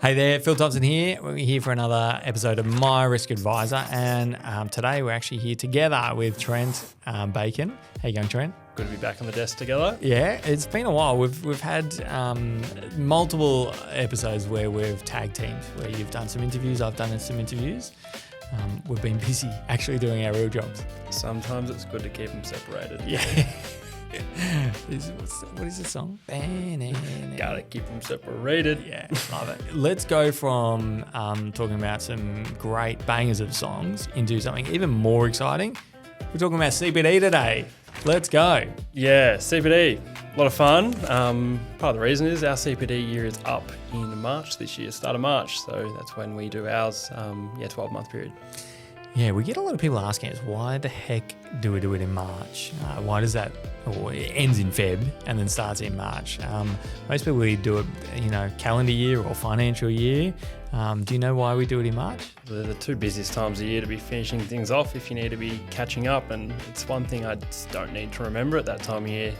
Hey there, Phil Thompson here. We're here for another episode of My Risk Advisor, and today we're actually here together with Trent Bacon. How you going, Trent? Good to be back on the desk together. Yeah, it's been a while. We've had multiple episodes where we've tag teamed, where you've done some interviews, I've done some interviews. We've been busy actually doing our real jobs. Sometimes it's good to keep them separated. Yeah. What is the song? Gotta keep them separated. Yeah, love it. Let's go from talking about some great bangers of songs into something even more exciting. We're talking about CPD today. Let's go. Yeah, CPD. A lot of fun. Part of the reason is our CPD year is up in March this year, start of March. So that's when we do ours, 12-month period. Yeah, we get a lot of people asking us, why the heck do we do it in March? Why does that, or it ends in Feb and then starts in March? Most people we do it, calendar year or financial year. Do you know why we do it in March? They're the two busiest times of year to be finishing things off if you need to be catching up, and it's one thing I just don't need to remember at that time of year.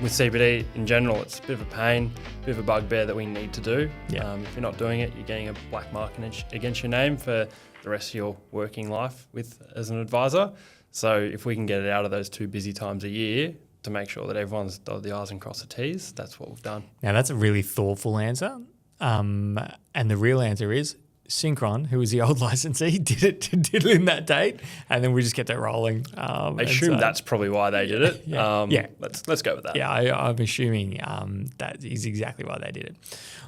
With CPD in general, it's a bit of a pain, a bit of a bugbear that we need to do. Yeah. If you're not doing it, you're getting a black mark against your name for the rest of your working life as an advisor. So if we can get it out of those two busy times a year to make sure that everyone's dotted the I's and crossed the T's, that's what we've done. Now that's a really thoughtful answer. And the real answer is Synchron, who was the old licensee, did it in that date, and then we just kept it rolling. I assume that's probably why they did it. Yeah. Let's go with that. Yeah, I'm assuming that is exactly why they did it.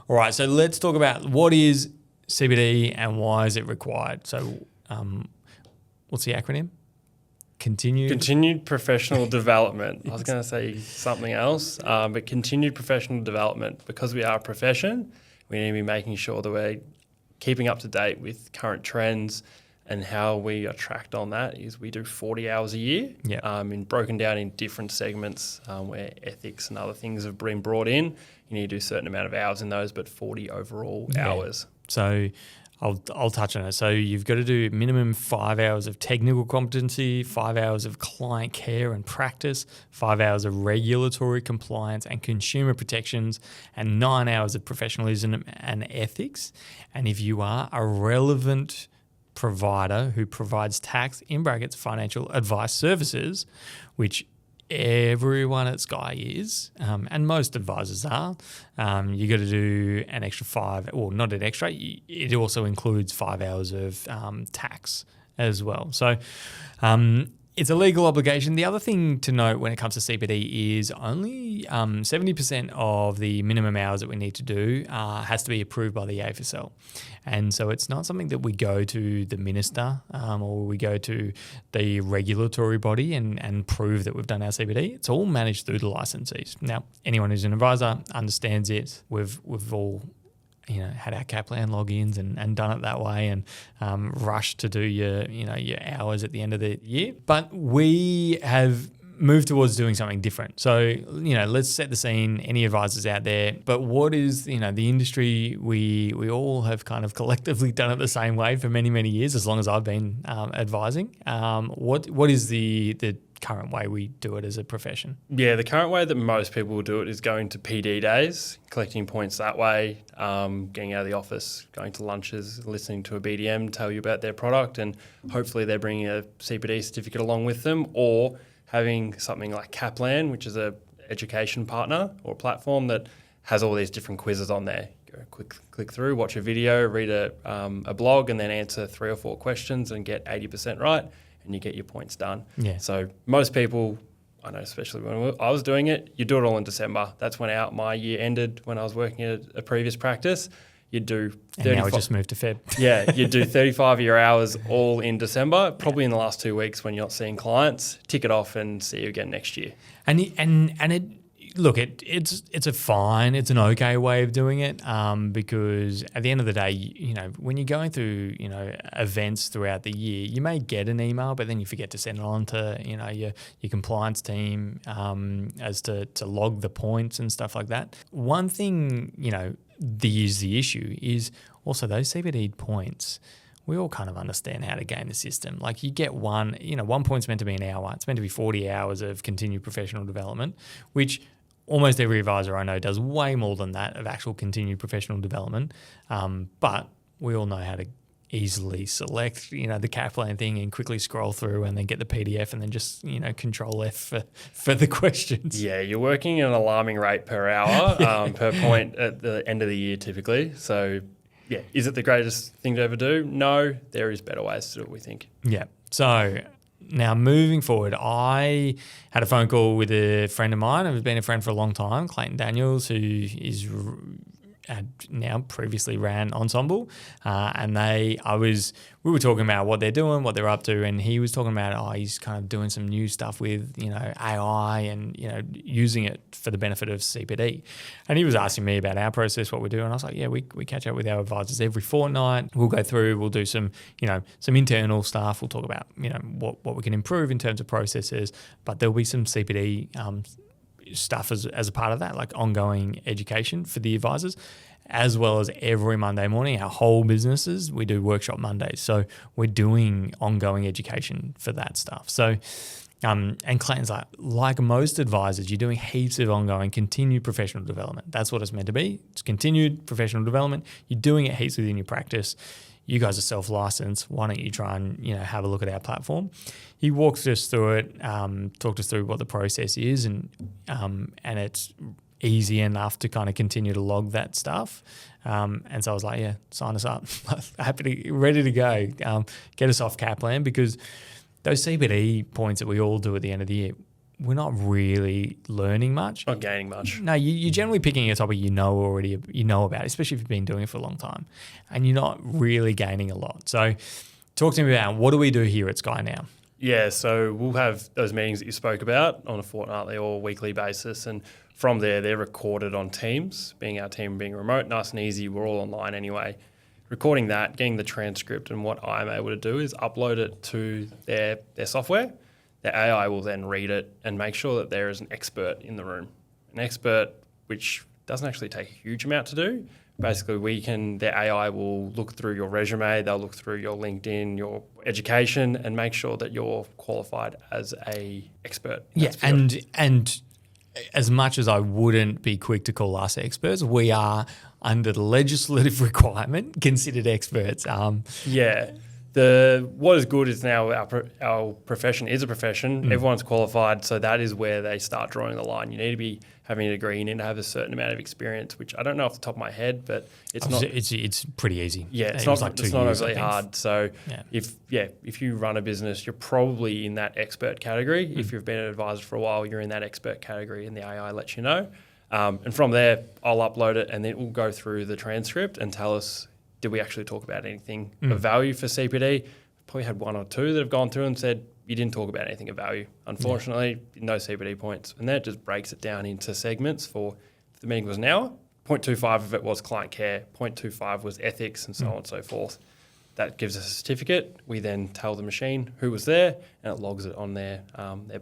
All right, so let's talk about what is CPD and why is it required. So what's the acronym? Continued professional development. I was going to say something else, but continued professional development. Because we are a profession, we need to be making sure that we're keeping up to date with current trends, and how we are tracked on that is we do 40 hours a year, broken down in different segments where ethics and other things have been brought in. You need to do a certain amount of hours in those, but 40 overall hours. So I'll touch on it. So you've got to do minimum 5 hours of technical competency, 5 hours of client care and practice, 5 hours of regulatory compliance and consumer protections, and 9 hours of professionalism and ethics. And if you are a relevant provider who provides tax (financial advice services), which everyone at Sky is, and most advisors are, you got to do an extra 5, or not an extra, it also includes 5 hours of tax as well. So it's a legal obligation. The other thing to note when it comes to CPD is only 70% of the minimum hours that we need to do has to be approved by the AFSL. And so it's not something that we go to the minister or we go to the regulatory body and prove that we've done our CPD. It's all managed through the licensees. Now, anyone who's an advisor understands it. We've all had our Kaplan logins and done it that way, and rushed to do your hours at the end of the year. But we have moved towards doing something different. So, let's set the scene, any advisors out there. But what is, the industry, we all have kind of collectively done it the same way for many, many years, as long as I've been advising. What is the current way we do it as a profession? Yeah, the current way that most people will do it is going to PD days, collecting points that way, getting out of the office, going to lunches, listening to a BDM tell you about their product, and hopefully they're bringing a CPD certificate along with them, or having something like Kaplan, which is a education partner or platform that has all these different quizzes on there. Go click through, watch a video, read a blog, and then answer 3 or 4 questions and get 80% right, and you get your points done. Yeah. So most people, I know especially when I was doing it, you do it all in December. That's when my year ended when I was working at a previous practice. You'd do 35. And now we just moved to Feb. Yeah, you'd do 35 of your hours all in December, probably in the last 2 weeks when you're not seeing clients. Tick it off and see you again next year. And it's an okay way of doing it, because at the end of the day, when you're going through, events throughout the year, you may get an email, but then you forget to send it on to, your compliance team as to log the points and stuff like that. One thing, the issue is also those CPD points. We all kind of understand how to game the system. Like you get one point's meant to be an hour. It's meant to be 40 hours of continued professional development, which almost every advisor I know does way more than that of actual continued professional development. But we all know how to easily select, the Kaplan thing and quickly scroll through and then get the PDF and then just, control F for the questions. Yeah, you're working at an alarming rate per hour, per point at the end of the year typically. So, yeah, is it the greatest thing to ever do? No, there is better ways to do it, we think. Yeah. So now moving forward, I had a phone call with a friend of mine who's been a friend for a long time, Clayton Daniels, who had now previously ran Ensemble, and we were talking about what they're doing, what they're up to, and he was talking about he's kind of doing some new stuff with AI and using it for the benefit of CPD, and he was asking me about our process, what we do, and I was like, yeah, we catch up with our advisors every fortnight. We'll go through, we'll do some internal stuff. We'll talk about what we can improve in terms of processes, but there'll be some CPD stuff as a part of that, like ongoing education for the advisors, as well as every Monday morning, our whole businesses, we do workshop Mondays. So we're doing ongoing education for that stuff. So, and Clayton's like most advisors, you're doing heaps of ongoing continued professional development. That's what it's meant to be. It's continued professional development. You're doing it heaps within your practice. You guys are self-licensed. Why don't you try and have a look at our platform? He walked us through it, talked us through what the process is, and it's easy enough to kind of continue to log that stuff. And so I was like, yeah, sign us up. Ready to go. Get us off Kaplan, because those CPD points that we all do at the end of the year, we're not really learning much. Not gaining much. No, you're generally picking a topic you know about, especially if you've been doing it for a long time, and you're not really gaining a lot. So talk to me about what do we do here at Sky now? Yeah, so we'll have those meetings that you spoke about on a fortnightly or weekly basis, and from there they're recorded on Teams, being our team being remote, nice and easy. We're all online anyway. Recording that, getting the transcript, and what I'm able to do is upload it to their software. The AI will then read it and make sure that there is an expert in the room. An expert, which doesn't actually take a huge amount to do. Basically, the AI will look through your resume, they'll look through your LinkedIn, your education, and make sure that you're qualified as a expert. Yeah, and as much as I wouldn't be quick to call us experts, we are, under the legislative requirement, considered experts. Yeah. What is good is now our profession is a profession. Everyone's qualified, so that is where they start drawing the line. You need to be having a degree. You need to have a certain amount of experience, which I don't know off the top of my head, but it's not. It's pretty easy. Yeah, it's not overly hard. So if you run a business, you're probably in that expert category. If you've been an advisor for a while, you're in that expert category, and the AI lets you know. And from there, I'll upload it, and then it will go through the transcript and tell us, did we actually talk about anything of value for CPD? Probably had one or two that have gone through and said, you didn't talk about anything of value. Unfortunately, no CPD points. And then it just breaks it down into segments for, if the meeting was an hour, 0.25 of it was client care, 0.25 was ethics, and so on and so forth. That gives us a certificate. We then tell the machine who was there, and it logs it on their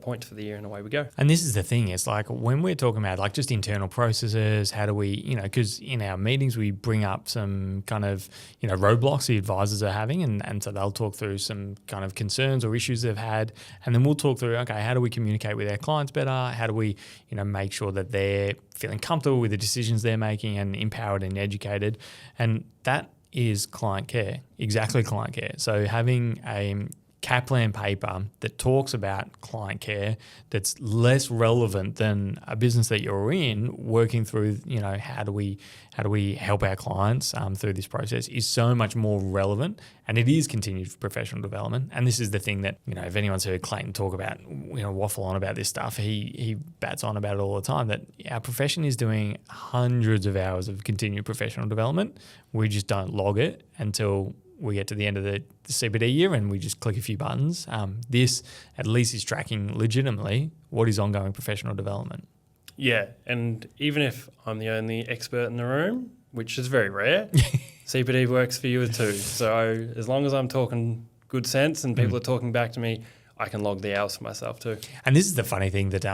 points for the year, and away we go. And this is the thing. It's like when we're talking about like just internal processes, how do we, because in our meetings we bring up some kind of, roadblocks the advisors are having, and so they'll talk through some kind of concerns or issues they've had, and then we'll talk through, okay, how do we communicate with our clients better? How do we, make sure that they're feeling comfortable with the decisions they're making and empowered and educated? And that is client care, exactly client care. So having a Kaplan paper that talks about client care that's less relevant than a business that you're in, working through, how do we help our clients through this process, is so much more relevant, and it is continued professional development. And this is the thing that, if anyone's heard Clayton talk about, waffle on about this stuff, he bats on about it all the time, that our profession is doing hundreds of hours of continued professional development. We just don't log it until we get to the end of the CPD year and we just click a few buttons. This at least is tracking legitimately what is ongoing professional development. Yeah, and even if I'm the only expert in the room, which is very rare, CPD works for you too. So as long as I'm talking good sense and people are talking back to me, I can log the hours for myself too. And this is the funny thing that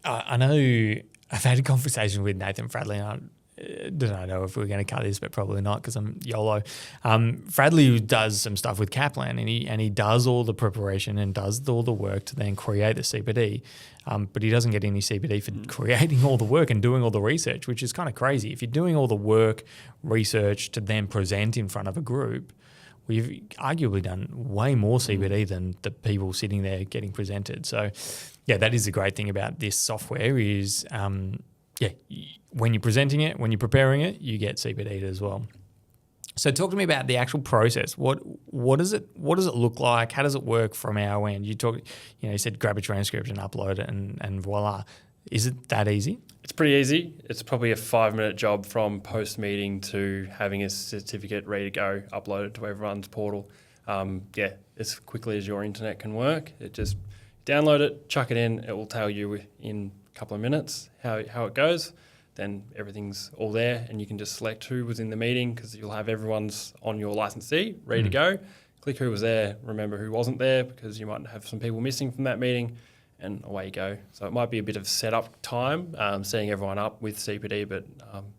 I know I've had a conversation with Nathan Fradley, and don't know if we're going to cut this, but probably not because I'm YOLO. Bradley does some stuff with Kaplan, and he does all the preparation and does all the work to then create the CPD, but he doesn't get any CPD for creating all the work and doing all the research, which is kind of crazy. If you're doing all the work, research to then present in front of a group, we've arguably done way more CPD than the people sitting there getting presented. So, yeah, that is the great thing about this software is, when you're presenting it, when you're preparing it, you get CPD'd as well. So talk to me about the actual process. What does it look like? How does it work from our end? You said grab a transcript and upload it and voila. Is it that easy? It's pretty easy. It's probably a 5-minute job from post-meeting to having a certificate ready to go, upload it to everyone's portal. As quickly as your internet can work. It just download it, chuck it in. It will tell you in a couple of minutes how it goes. Then everything's all there and you can just select who was in the meeting because you'll have everyone's on your licensee ready to go. Click who was there, remember who wasn't there because you might have some people missing from that meeting and away you go. So it might be a bit of setup time, setting everyone up with CPD, but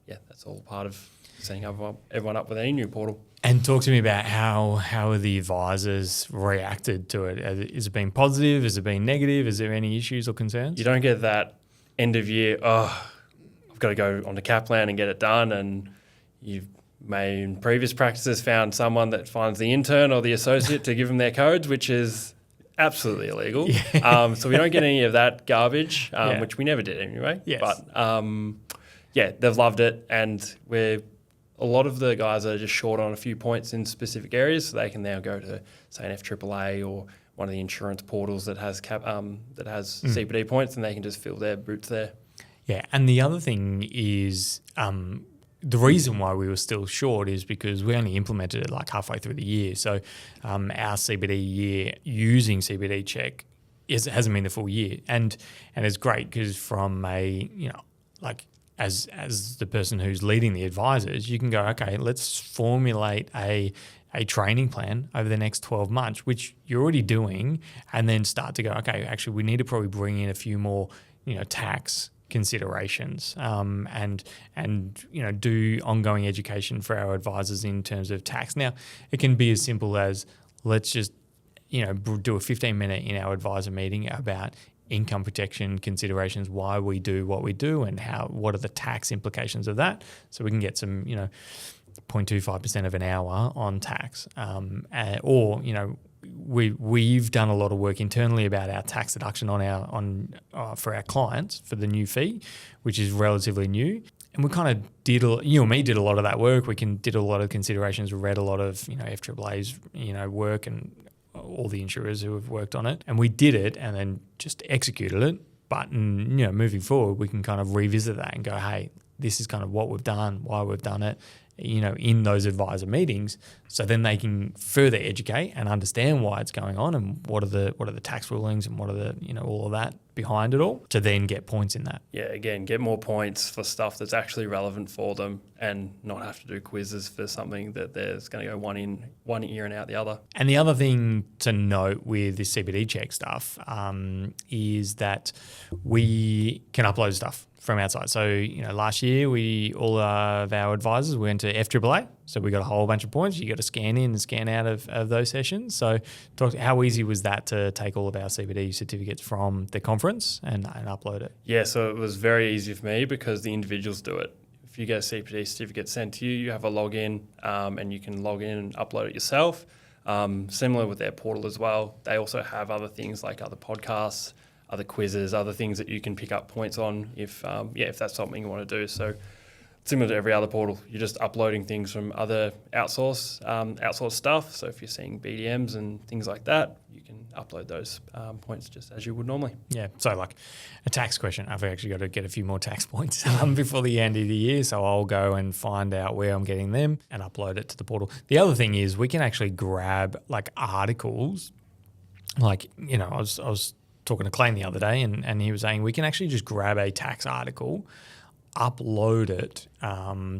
that's all part of setting everyone up with any new portal. And talk to me about how the advisors reacted to it. Has it been positive? Has it been negative? Is there any issues or concerns? You don't get that end of year, I've got to go onto Kaplan and get it done, and you've may in previous practices found someone that finds the intern or the associate to give them their codes, which is absolutely illegal. Yeah. So we don't get any of that garbage, which we never did anyway. Yes. But they've loved it, and a lot of the guys are just short on a few points in specific areas, so they can now go to say an FAAA or one of the insurance portals that has CPD points, and they can just fill their boots there. Yeah, and the other thing is the reason why we were still short is because we only implemented it like halfway through the year. So our CPD year using CPD check hasn't been the full year, and it's great because from as the person who's leading the advisors, you can go, okay, let's formulate a training plan over the next 12 months, which you're already doing, and then start to go, okay, actually we need to probably bring in a few more tax considerations and do ongoing education for our advisors in terms of tax. Now, it can be as simple as let's just do a 15-minute in our advisor meeting about income protection considerations, why we do what we do, and what are the tax implications of that, so we can get some 0.25% of an hour on tax, We've done a lot of work internally about our tax deduction for our clients for the new fee, which is relatively new. And we kind of you and me did a lot of that work. We did a lot of considerations. We read a lot of FAA's work and all the insurers who have worked on it, and we did it and then just executed it. But moving forward, we can kind of revisit that and go, hey, this is kind of what we've done, why we've done it, in those advisor meetings, so then they can further educate and understand why it's going on and what are the tax rulings and what are the all of that behind it all, to then get points in that. Yeah, again, get more points for stuff that's actually relevant for them and not have to do quizzes for something that there's going to go one ear and out the other. And the other thing to note with this CPD check stuff is that we can upload stuff from outside. So, last year all of our advisors went to FAAA, so we got a whole bunch of points. You got to scan in and scan out of those sessions. So how easy was that to take all of our CPD certificates from the conference and upload it? Yeah, so it was very easy for me because the individuals do it. If you get a CPD certificate sent to you, you have a login and you can log in and upload it yourself. Similar with their portal as well. They also have other things like other podcasts, other quizzes, other things that you can pick up points on if that's something you want to do. So similar to every other portal, you're just uploading things from other outsourced stuff. So if you're seeing BDMs and things like that, you can upload those points just as you would normally. Yeah, so like a tax question, I've actually got to get a few more tax points before the end of the year, so I'll go and find out where I'm getting them and upload it to the portal. The other thing is we can actually grab like articles, like, I was talking to Clayton the other day and he was saying we can actually just grab a tax article upload it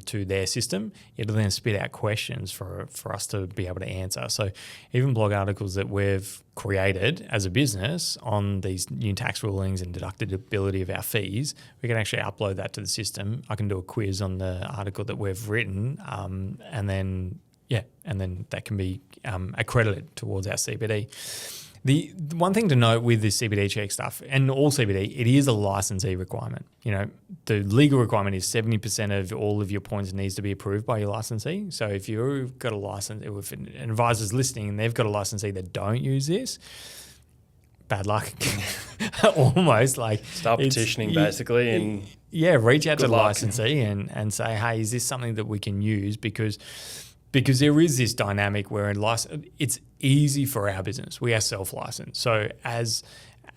to their system, it'll then spit out questions for us to be able to answer. So even blog articles that we've created as a business on these new tax rulings and deductibility of our fees, we can actually upload that to the system. I can do a quiz on the article that we've written, and then that can be accredited towards our CPD. The one thing to note with this CPD check stuff, and all CPD, it is a licensee requirement. The legal requirement is 70% of all of your points needs to be approved by your licensee. So if you've got a license, if an advisor's listening and they've got a licensee that don't use this, bad luck. Almost like start petitioning basically, and reach out to the luck. Licensee and say, hey, is this something that we can use? Because there is this dynamic where it's easy for our business. We are self-licensed. So as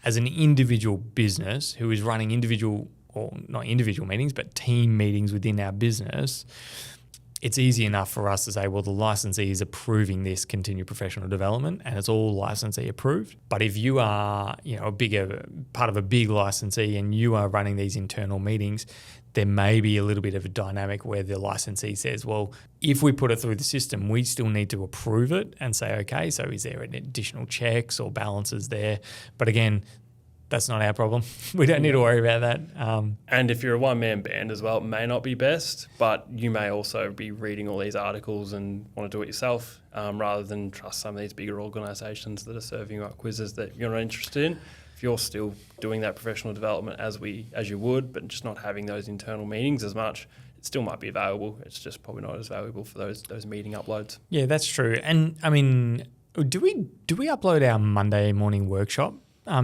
an individual business who is running not individual meetings, but team meetings within our business, it's easy enough for us to say, well, the licensee is approving this continued professional development and it's all licensee approved. But if you are, a bigger part of a big licensee and you are running these internal meetings, there may be a little bit of a dynamic where the licensee says, well, if we put it through the system, we still need to approve it and say, okay, so is there an additional checks or balances there? But again, that's not our problem. We don't need to worry about that. And if you're a one-man band as well, it may not be best, but you may also be reading all these articles and want to do it yourself rather than trust some of these bigger organisations that are serving you up quizzes that you're not interested in. If you're still doing that professional development as you would, but just not having those internal meetings as much, it still might be valuable. It's just probably not as valuable for those meeting uploads. Yeah, that's true. And I mean, do we upload our Monday morning workshop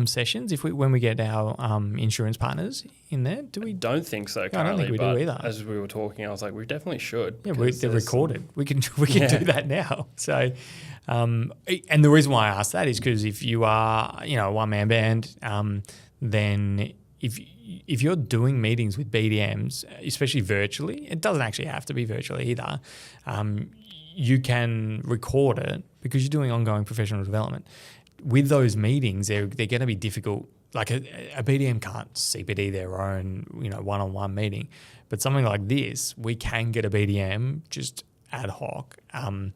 sessions when we get our insurance partners in there? Do we? I don't think so currently. I don't think we do either. As we were talking, I was like, we definitely should. Yeah, they're recorded. We can do that now. So, and the reason why I asked that is because if you are, a one-man band, then if you're doing meetings with BDMs, especially virtually, it doesn't actually have to be virtually either. You can record it because you're doing ongoing professional development. With those meetings, they're going to be difficult. Like a BDM can't CPD their own, one-on-one meeting. But something like this, we can get a BDM just ad hoc and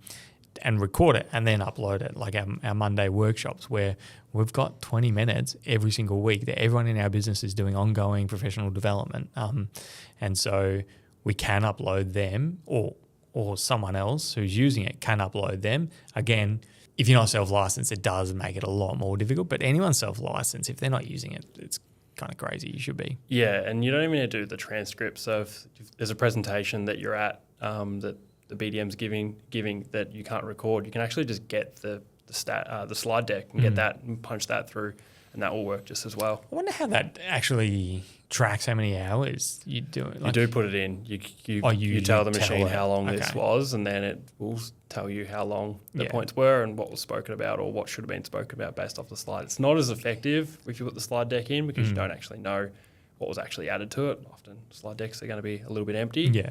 record it and then upload it, like our Monday workshops where we've got 20 minutes every single week that everyone in our business is doing ongoing professional development. And so we can upload them or someone else who's using it can upload them. Again, if you're not self-licensed, it does make it a lot more difficult. But anyone self-licensed, if they're not using it, it's kind of crazy. You should be. Yeah, and you don't even need to do the transcript. So if there's a presentation that you're at that the BDM's giving that you can't record, you can actually just get the slide deck and get that and punch that through, and that will work just as well. I wonder how that actually tracks how many hours you do it. You do put it in. You tell the machine how long this was, and then it will tell you how long the points were and what was spoken about or what should have been spoken about based off the slide. It's not as effective if you put the slide deck in because you don't actually know what was actually added to it. Often slide decks are going to be a little bit empty. Yeah.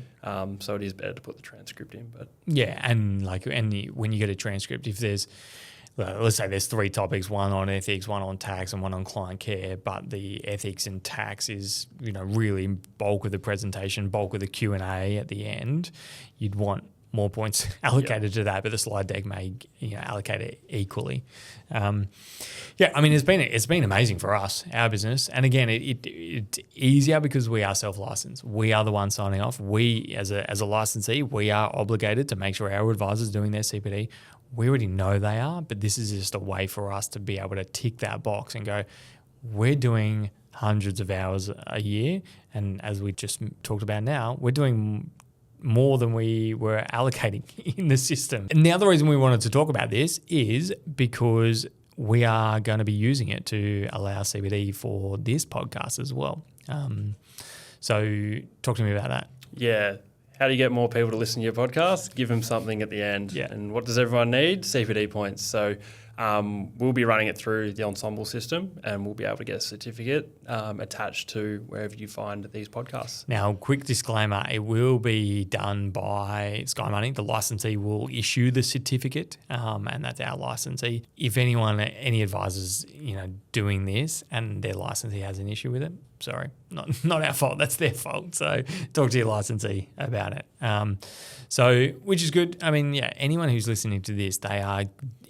So it is better to put the transcript in. But yeah, and when you get a transcript, if there's let's say there's 3 topics, one on ethics, one on tax, and one on client care, but the ethics and tax is, really bulk of the presentation, bulk of the Q&A at the end, you'd want more points allocated to that, but the slide deck may allocate it equally. It's been amazing for us, our business, and again, it's easier because we are self-licensed. We are the ones signing off. We, as a licensee, we are obligated to make sure our advisors doing their CPD. We already know they are, but this is just a way for us to be able to tick that box and go, we're doing hundreds of hours a year, and as we just talked about now, we're doing more than we were allocating in the system. And the other reason we wanted to talk about this is because we are going to be using it to allow CPD for this podcast as well. So talk to me about that. Yeah. How do you get more people to listen to your podcast? Give them something at the end. Yeah. And what does everyone need? CPD points. So we'll be running it through the Ensemble system, and we'll be able to get a certificate attached to wherever you find these podcasts. Now, quick disclaimer, it will be done by Sky Money. The licensee will issue the certificate, and that's our licensee. If any advisors, doing this and their licensee has an issue with it, sorry, not our fault. That's their fault. So talk to your licensee about it. Which is good. I mean, yeah, anyone who's listening to this, they are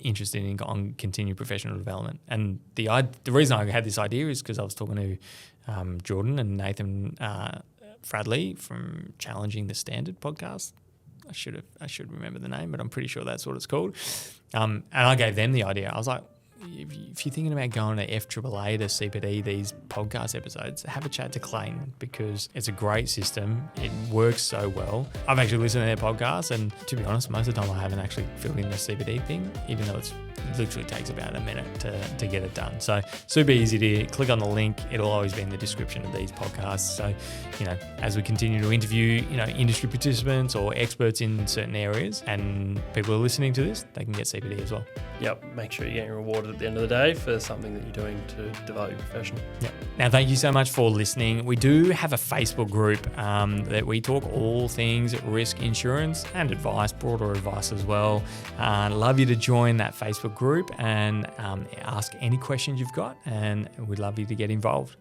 interested in on continued professional development. And the reason I had this idea is because I was talking to Jordan and Nathan Fradley from Challenging the Standard podcast. I should remember the name, but I'm pretty sure that's what it's called. And I gave them the idea. I was like, if you're thinking about going to FAAA to CPD these podcast episodes, have a chat to Clayton, because it's a great system. It works so well. I've actually listened to their podcast, and to be honest, most of the time I haven't actually filled in the CPD thing, even though it literally takes about a minute to get it done. So super easy to click on the link. It'll always be in the description of these podcasts. So, as we continue to interview, industry participants or experts in certain areas, and people are listening to this, they can get CPD as well. Yep. Make sure you're getting rewarded at the end of the day for something that you're doing to develop your profession. Yep. Now, thank you so much for listening. We do have a Facebook group that we talk all things risk insurance and advice, broader advice as well. Love you to join that Facebook group and ask any questions you've got, and we'd love you to get involved.